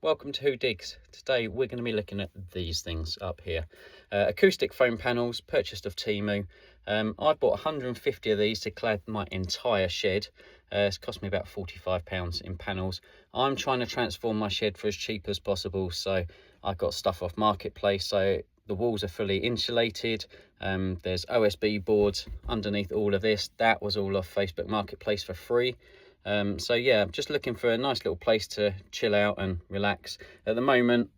Welcome to Who Digs. Today we're going to be looking at these things up here. Acoustic foam panels, purchased of Temu. I bought 150 of these to clad my entire shed. It's cost me about £45 in panels. I'm trying to transform my shed for as cheap as possible, so I got stuff off Marketplace. So the walls are fully insulated. There's OSB boards underneath all of this. That was all off Facebook Marketplace for free. So yeah, I'm just looking for a nice little place to chill out and relax. At the moment,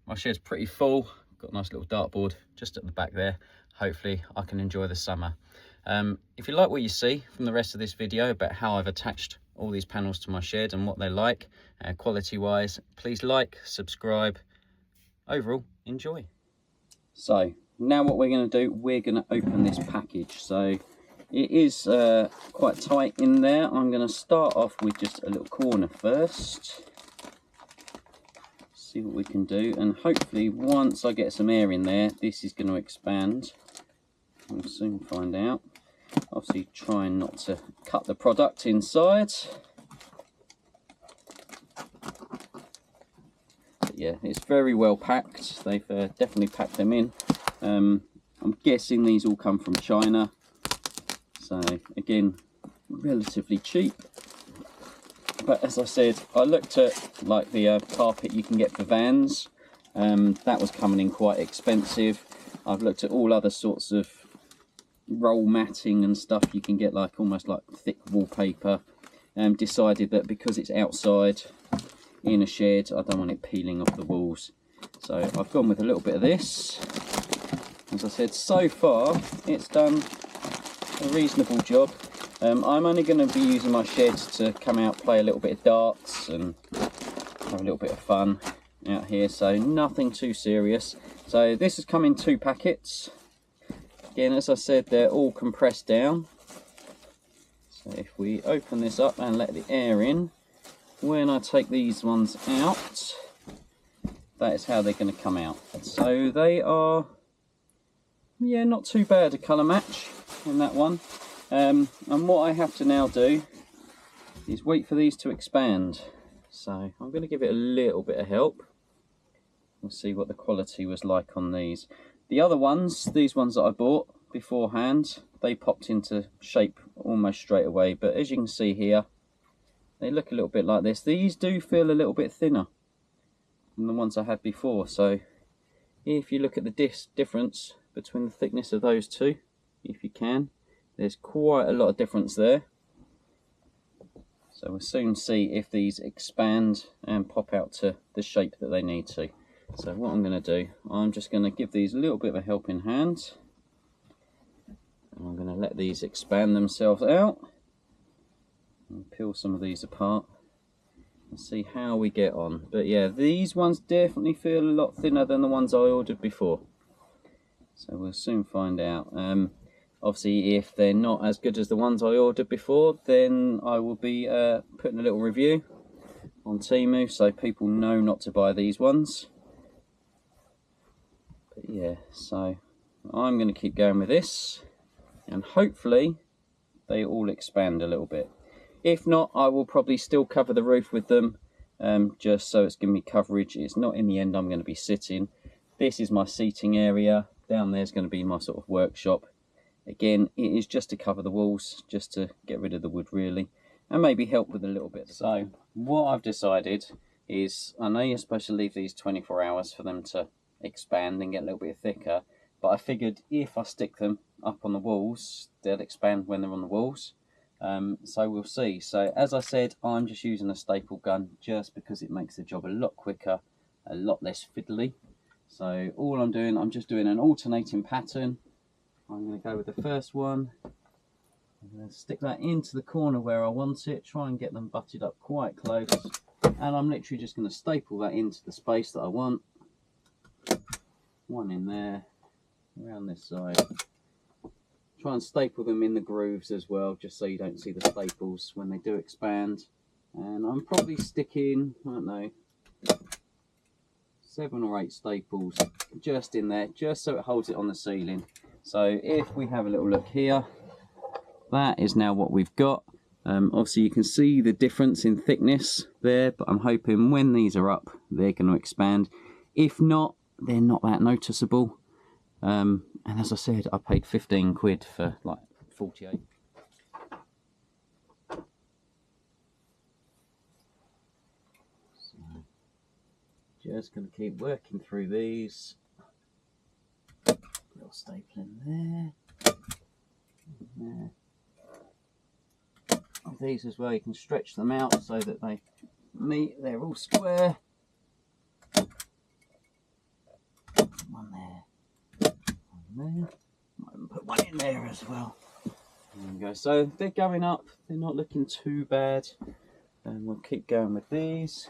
my shed's pretty full. Got a nice little dartboard just at the back there. Hopefully I can enjoy the summer. If you like what you see from the rest of this video about how I've attached all these panels to my shed and what they're like, quality wise, please like, subscribe. Overall, enjoy. So now what we're going to do, we're going to open this package. So it is quite tight in there. I'm going to start off with just a little corner first. See what we can do, and hopefully once I get some air in there, this is going to expand. We'll soon find out. Obviously trying not to cut the product inside. But yeah, it's very well packed. They've definitely packed them in. I'm guessing these all come from China. So again, relatively cheap. But as I said, I looked at like the carpet you can get for vans. That was coming in quite expensive. I've looked at all other sorts of roll matting and stuff you can get, like almost like thick wallpaper. Decided that because it's outside in a shed, I don't want it peeling off the walls. So I've gone with a little bit of this. As I said, so far it's done a reasonable job. I'm only going to be using my sheds to come out, play a little bit of darts and have a little bit of fun out here, so nothing too serious. So this has come in 2 packets. Again, as I said, they're all compressed down. So if we open this up and let the air in, when I take these ones out, that is how they're going to come out. So they are, yeah, not too bad a colour match in that one. And what I have to now do is wait for these to expand. So I'm going to give it a little bit of help. We'll see what the quality was like on these. The other ones, these ones that I bought beforehand, they popped into shape almost straight away. But as you can see here, they look a little bit like this. These do feel a little bit thinner than the ones I had before. So if you look at the difference between the thickness of those two, if you can, there's quite a lot of difference there. So we'll soon see if these expand and pop out to the shape that they need to. So what I'm going to do, I'm just going to give these a little bit of a helping hand. And I'm going to let these expand themselves out. And peel some of these apart and see how we get on. But yeah, these ones definitely feel a lot thinner than the ones I ordered before. So we'll soon find out. Obviously, if they're not as good as the ones I ordered before, then I will be putting a little review on Temu so people know not to buy these ones. But yeah, so I'm going to keep going with this, and hopefully they all expand a little bit. If not, I will probably still cover the roof with them, just so it's giving me coverage. It's not in the end I'm going to be sitting. This is my seating area. Down there is going to be my sort of workshop. Again, it is just to cover the walls, just to get rid of the wood really, and maybe help with a little bit. So what I've decided is, I know you're supposed to leave these 24 hours for them to expand and get a little bit thicker, but I figured if I stick them up on the walls, they'll expand when they're on the walls. So we'll see. So as I said, I'm just using a staple gun just because it makes the job a lot quicker, a lot less fiddly. So all I'm doing, I'm just doing an alternating pattern. I'm going to go with the first one. I'm going to stick that into the corner where I want it, try and get them butted up quite close. And I'm literally just going to staple that into the space that I want. One in there, around this side. Try and staple them in the grooves as well, just so you don't see the staples when they do expand. And I'm probably sticking, I don't know, 7 or 8 staples just in there, just so it holds it on the ceiling. So if we have a little look here, that is now what we've got. Obviously you can see the difference in thickness there, but I'm hoping when these are up they're going to expand. If not, they're not that noticeable. And as I said, I paid 15 quid for like 48. So, just going to keep working through these. Little stapling there. There. These as well, you can stretch them out so that they meet, they're all square. One there, one there. Might even put one in there as well. There we go. So they're going up, they're not looking too bad, and we'll keep going with these.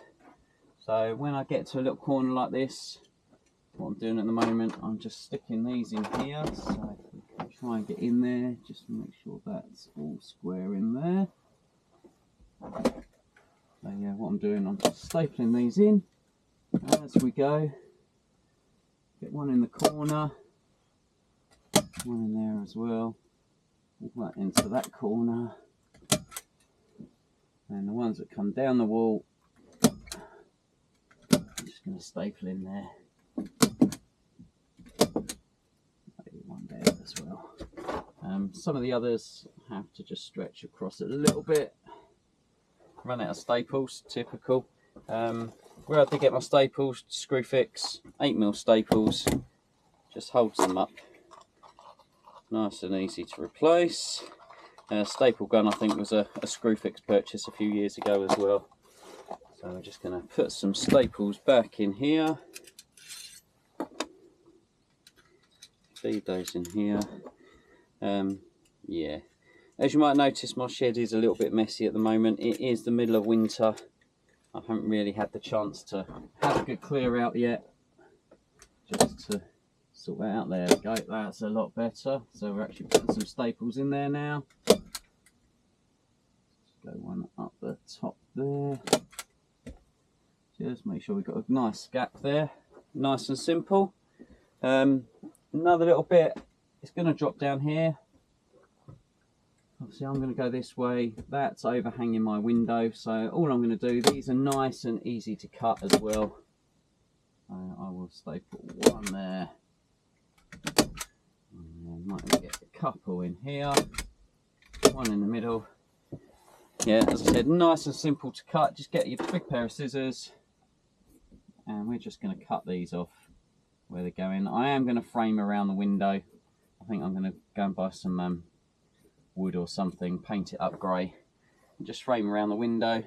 So when I get to a little corner like this, what I'm doing at the moment, I'm just sticking these in here, so we can try and get in there, just to make sure that's all square in there. So yeah, what I'm doing, I'm just stapling these in as we go. Get one in the corner, one in there as well. Put that into that corner. And the ones that come down the wall, I'm just going to staple in there. Maybe one there as well. Some of the others have to just stretch across it a little bit. Run out of staples, typical. Where I did get my staples, Screwfix 8mm staples, just holds them up. Nice and easy to replace. Staple gun, I think, was a Screwfix purchase a few years ago as well. So we're just going to put some staples back in here. Feed those in here. Yeah. As you might notice, my shed is a little bit messy at the moment. It is the middle of winter. I haven't really had the chance to have a good clear out yet. Just to sort that out. There we go, that's a lot better. So we're actually putting some staples in there now. Just go one up the top there. Just make sure we've got a nice gap there. Nice and simple. Another little bit, it's going to drop down here. Obviously I'm going to go this way, that's overhanging my window, so all I'm going to do, these are nice and easy to cut as well. I will staple one there, and then might get a couple in here, one in the middle. Yeah, as I said, nice and simple to cut. Just get your big pair of scissors, and we're just going to cut these off where they're going. I am going to frame around the window. I think I'm going to go and buy some wood or something, paint it up grey, and just frame around the window.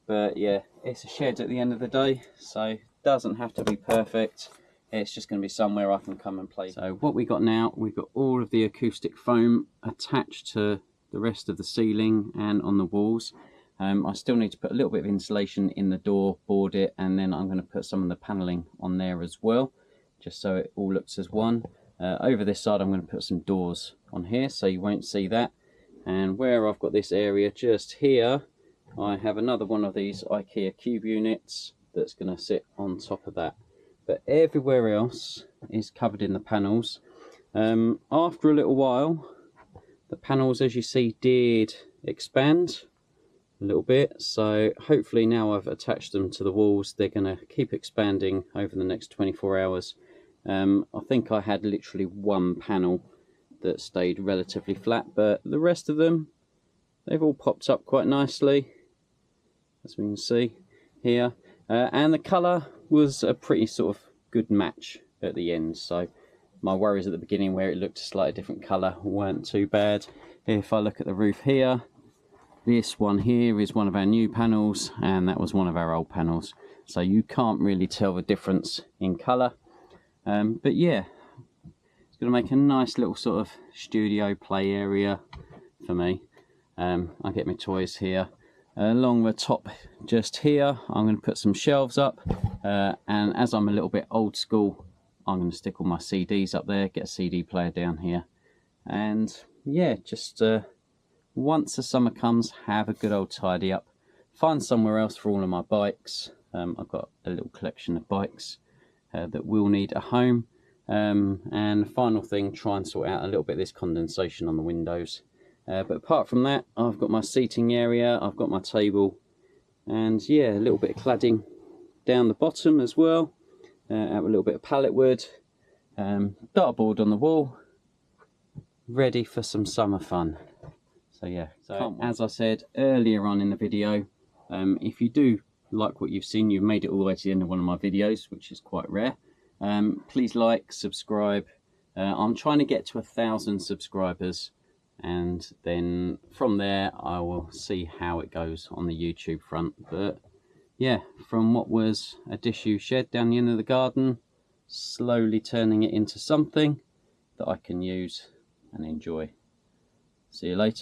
But yeah, it's a shed at the end of the day, so it doesn't have to be perfect. It's just going to be somewhere I can come and play. So what we got now, we've got all of the acoustic foam attached to the rest of the ceiling and on the walls. I still need to put a little bit of insulation in the door, board it, and then I'm going to put some of the panelling on there as well, just so it all looks as one. Over this side I'm going to put some doors on here so you won't see that. And where I've got this area just here, I have another one of these IKEA cube units that's going to sit on top of that. But everywhere else is covered in the panels. After a little while, the panels, as you see, did expand a little bit. So hopefully now I've attached them to the walls, they're going to keep expanding over the next 24 hours. I think I had literally one panel that stayed relatively flat, but the rest of them, they've all popped up quite nicely, as we can see here. And the colour was a pretty sort of good match at the end, so my worries at the beginning where it looked a slightly different colour weren't too bad. If I look at the roof here, this one here is one of our new panels, and that was one of our old panels, so you can't really tell the difference in colour. But yeah, it's going to make a nice little sort of studio play area for me. I get my toys here. Along the top just here, I'm going to put some shelves up, and as I'm a little bit old school, I'm going to stick all my CDs up there, get a CD player down here, and yeah, just once the summer comes, have a good old tidy up, find somewhere else for all of my bikes. I've got a little collection of bikes that will need a home, and the final thing, try and sort out a little bit of this condensation on the windows. But apart from that, I've got my seating area, I've got my table, and yeah, a little bit of cladding down the bottom as well. Have a little bit of pallet wood, dartboard on the wall, ready for some summer fun. So yeah, as I said earlier on in the video, if you do like what you've seen, you've made it all the way to the end of one of my videos, which is quite rare. Please like, subscribe. I'm trying to get to 1,000 subscribers, and then from there I will see how it goes on the YouTube front. But yeah, from what was a disused shed down the end of the garden, slowly turning it into something that I can use and enjoy. See you later.